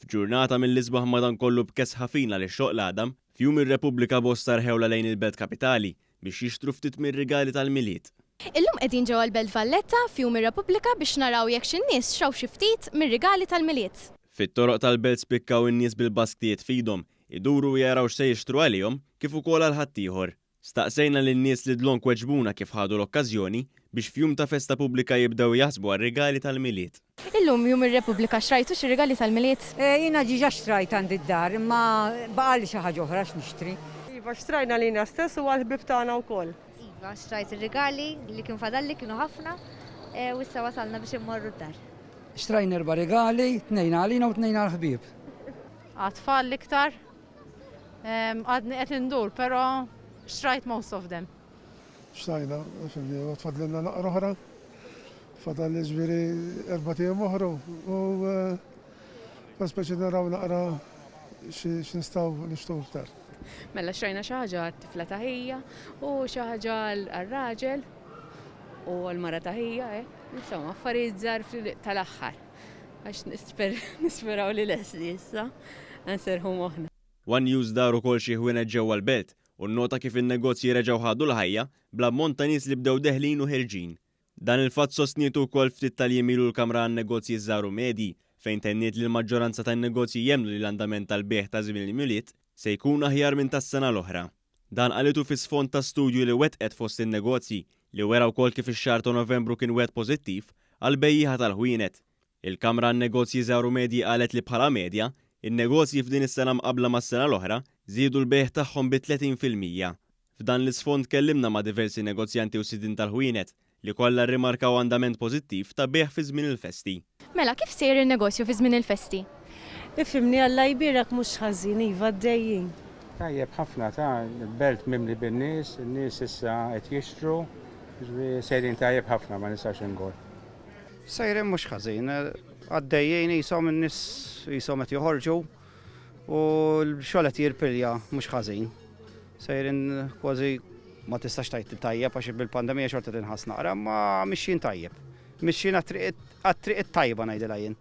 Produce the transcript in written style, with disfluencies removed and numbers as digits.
F'ġurnata mill-isbaħ madankollu b'kes ħafina li x-xoq l-għadam, fjum ir-Repubblika bosta rħewla lejn il-belt kapitali biex jixtru ftit mir-rigali tal-miliet. Illum qegħdin ġewwa l-Belt Valletta fjum ir-Repubblika biex naraw jekk xi nies xraw xi ftit mir-rigali tal-miliet. Fit-toroq tal-belt spikkaw in-nies bil-basktijiet f'idhom, iduru jaraw x'se jixtru għalihom kif ukoll għal ħaddieħor. Staqsejna lin-nies li dlon kweġbuna kif ħadu l-okkażjoni biex fjum ta' festa pubblika jibdew jaħsbu għar-rigali tal-miliet. Illum jum ir-Repubblika xrajtu xi rigali tal-miliet? Jiena ġiġa xtrajt għandi d-dar, imma baqali xi ħaġa oħra x'nixtri. Iva xtrajna lina stess u għal-ħbib tagħna wkoll. Iva xtrajt ir-rigali li kien fadalli kienu ħafna u issa wasalna biex immorru d-dar. Xtrajna 4 rigali, 2 għalina u 2 għal-ħbieb. Għatfall l-iktar, għadni qed indur, però xtrajt most of them. Xtrajna, tfadlilna naqra oħra, fadalli ġviri 4 tiem oħra u speċi naraw naqra x'nistgħu nixtru iktar. Mela xtrajna xi ħaġa għat-tifla taħija u xi ħaġa għar-raġel u għal-mara taħija, insomma, affarijiet żgħar tal-aħħar. Għax nisperaw li lesli issa, nserħu moħħna. One News dar ukoll xi ħwienet ġewwa l-belt u nnota kif in-negozji reġgħu ħadu l-ħajja bl-ammont ta' nies li bdew deħlin u ħerġin. Dan il-fatt sostnietu wkoll ftit tal-jemilu l-Kamra għan-negozji żgħar u medji fejn tenniet li l-maġġoranza tan-negozji jemmnu li l-andament tal-beħ ta' żmien il-miliet se jkun aħjar minn tas-sena l-oħra. Dan qalitu fi sfond ta' studju li wettqet fost in-negozji li wera wkoll kif ix-xahar ta' Novembru kien wet pożittiv għal bejjieħa tal-ħwienet. Il-Kamra għan-negozji żgħar u medji qalet li bħala medja in-negozji f'din is-sena mqabbla mas-sena l-oħra żiedu l-bejħ tagħhom bi 30%. F'dan l-isfond kellimna ma' diversi negozjanti u sidin tal-ħwienet li kollha rrimarkaw andament pożittiv ta' beħ fi żmien il-festi. Mela kif sejr in-negozju fi żmien il-festi? Ifhimni Alla jbierek mhux ħażin iva għaddejjin. Tajjeb ħafna ta' il-belt mimli bin-nies, in-nies issa qed jixtru, sejrin tajjeb ħafna ma nistax ingol. Sejrin mhux ħażin, għaddejjin jisom in-nies jisom qed joħorġu u l-xogħol qed jirpilja mhux ħażin. Sejrin kważi ma tistax tajt tajjeb għax bil-pandemija xorta tinħass naqra, ma mixjin tajjeb. Mixjin għat-triq it-tajba ngħidilha jien.